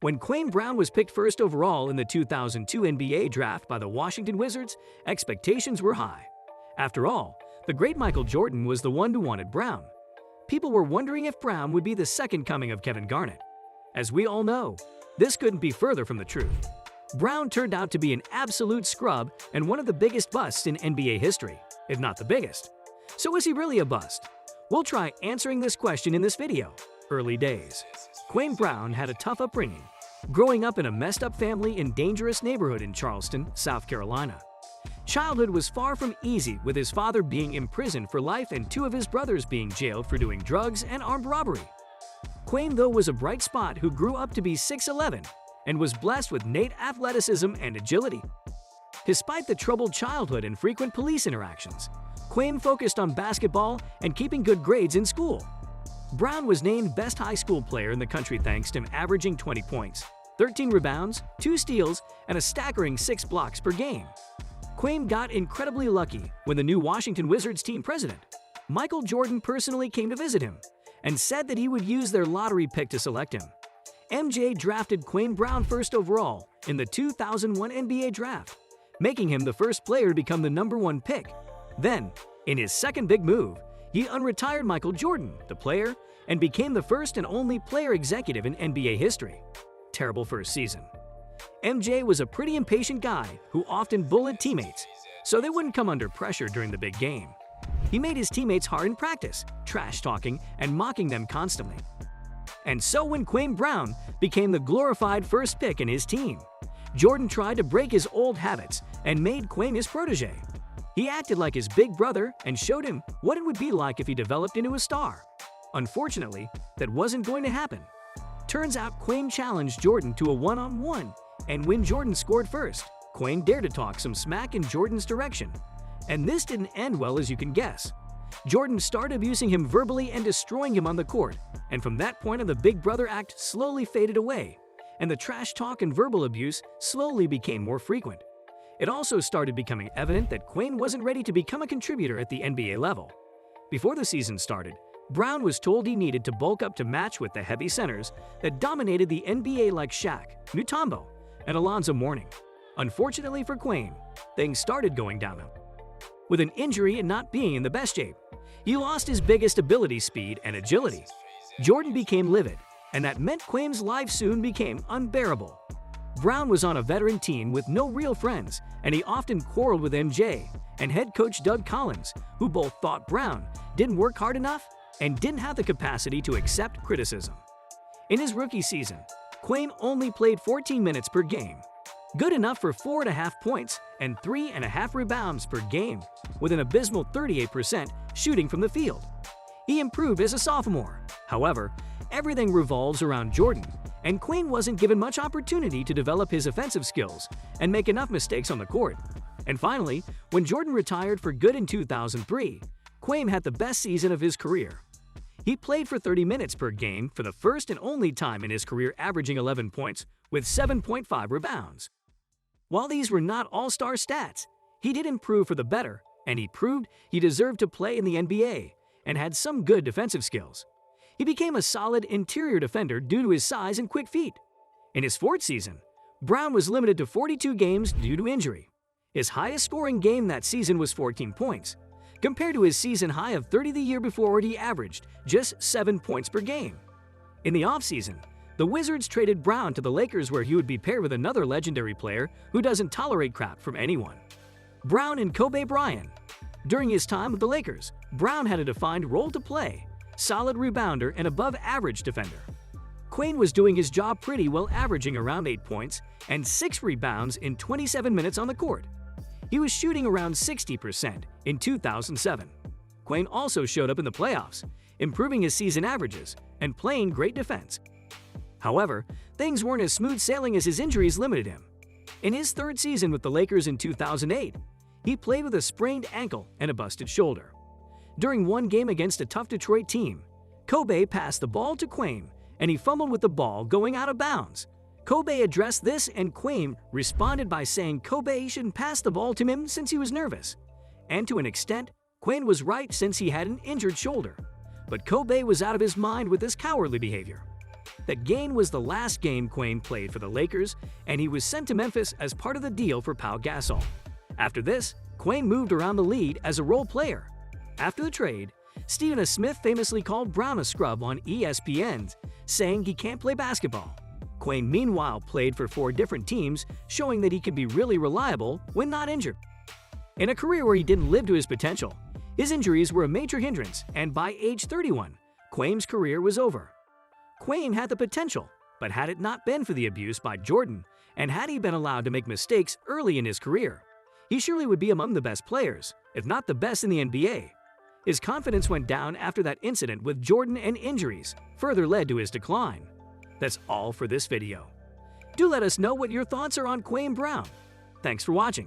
When Kwame Brown was picked first overall in the 2002 NBA draft by the Washington Wizards, expectations were high. After all, the great Michael Jordan was the one who wanted Brown. People were wondering if Brown would be the second coming of Kevin Garnett. As we all know, this couldn't be further from the truth. Brown turned out to be an absolute scrub and one of the biggest busts in NBA history, if not the biggest. So is he really a bust? We'll try answering this question in this video. Early days. Kwame Brown had a tough upbringing, growing up in a messed-up family in dangerous neighborhood in Charleston, South Carolina. Childhood was far from easy, with his father being imprisoned for life and two of his brothers being jailed for doing drugs and armed robbery. Kwame, though, was a bright spot who grew up to be 6'11" and was blessed with innate athleticism and agility. Despite the troubled childhood and frequent police interactions, Kwame focused on basketball and keeping good grades in school. Brown was named best high school player in the country thanks to him averaging 20 points, 13 rebounds, 2 steals, and a staggering 6 blocks per game. Kwame got incredibly lucky when the new Washington Wizards team president, Michael Jordan, personally came to visit him and said that he would use their lottery pick to select him. MJ drafted Kwame Brown first overall in the 2001 NBA draft, making him the first player to become the #1 pick. Then, in his second big move, he unretired Michael Jordan, the player, and became the first and only player executive in NBA history. Terrible first season. MJ was a pretty impatient guy who often bullied teammates, so they wouldn't come under pressure during the big game. He made his teammates hard in practice, trash-talking and mocking them constantly. And so when Kwame Brown became the glorified first pick in his team, Jordan tried to break his old habits and made Kwame his protege. He acted like his big brother and showed him what it would be like if he developed into a star. Unfortunately, that wasn't going to happen. Turns out Kwame challenged Jordan to a one-on-one, and when Jordan scored first, Kwame dared to talk some smack in Jordan's direction. And this didn't end well, as you can guess. Jordan started abusing him verbally and destroying him on the court, and from that point on the big brother act slowly faded away, and the trash talk and verbal abuse slowly became more frequent. It also started becoming evident that Kwame wasn't ready to become a contributor at the NBA level. Before the season started, Brown was told he needed to bulk up to match with the heavy centers that dominated the NBA like Shaq, Mutombo, and Alonzo Mourning. Unfortunately for Kwame, things started going downhill. With an injury and not being in the best shape, he lost his biggest ability, speed and agility. Jordan became livid, and that meant Kwame's life soon became unbearable. Brown was on a veteran team with no real friends, and he often quarreled with MJ and head coach Doug Collins, who both thought Brown didn't work hard enough and didn't have the capacity to accept criticism. In his rookie season, Kwame only played 14 minutes per game, good enough for 4.5 points and 3.5 rebounds per game, with an abysmal 38% shooting from the field. He improved as a sophomore. However, everything revolves around Jordan, and Kwame wasn't given much opportunity to develop his offensive skills and make enough mistakes on the court. And finally, when Jordan retired for good in 2003, Kwame had the best season of his career. He played for 30 minutes per game for the first and only time in his career, averaging 11 points with 7.5 rebounds. While these were not all-star stats, he did improve for the better, and he proved he deserved to play in the NBA and had some good defensive skills. He became a solid interior defender due to his size and quick feet. In his fourth season, Brown was limited to 42 games due to injury. His highest scoring game that season was 14 points, compared to his season high of 30 the year before, where he averaged just 7 points per game. In the offseason, the Wizards traded Brown to the Lakers, where he would be paired with another legendary player who doesn't tolerate crap from anyone: Brown and Kobe Bryant. During his time with the Lakers, Brown had a defined role to play: solid rebounder and above-average defender. Kwame was doing his job pretty well, averaging around 8 points and 6 rebounds in 27 minutes on the court. He was shooting around 60% in 2007. Kwame also showed up in the playoffs, improving his season averages and playing great defense. However, things weren't as smooth sailing as his injuries limited him. In his third season with the Lakers in 2008, he played with a sprained ankle and a busted shoulder. During one game against a tough Detroit team, Kobe passed the ball to Kwame, and he fumbled with the ball going out of bounds. Kobe addressed this, and Kwame responded by saying Kobe shouldn't pass the ball to him since he was nervous. And to an extent, Kwame was right since he had an injured shoulder. But Kobe was out of his mind with this cowardly behavior. That game was the last game Kwame played for the Lakers, and he was sent to Memphis as part of the deal for Pau Gasol. After this, Kwame moved around the league as a role player. After the trade, Stephen A. Smith famously called Brown a scrub on ESPN, saying he can't play basketball. Kwame meanwhile played for 4 different teams, showing that he could be really reliable when not injured. In a career where he didn't live to his potential, his injuries were a major hindrance, and by age 31, Kwame's career was over. Kwame had the potential, but had it not been for the abuse by Jordan, and had he been allowed to make mistakes early in his career, he surely would be among the best players, if not the best in the NBA. His confidence went down after that incident with Jordan, and injuries further led to his decline. That's all for this video. Do let us know what your thoughts are on Kwame Brown. Thanks for watching.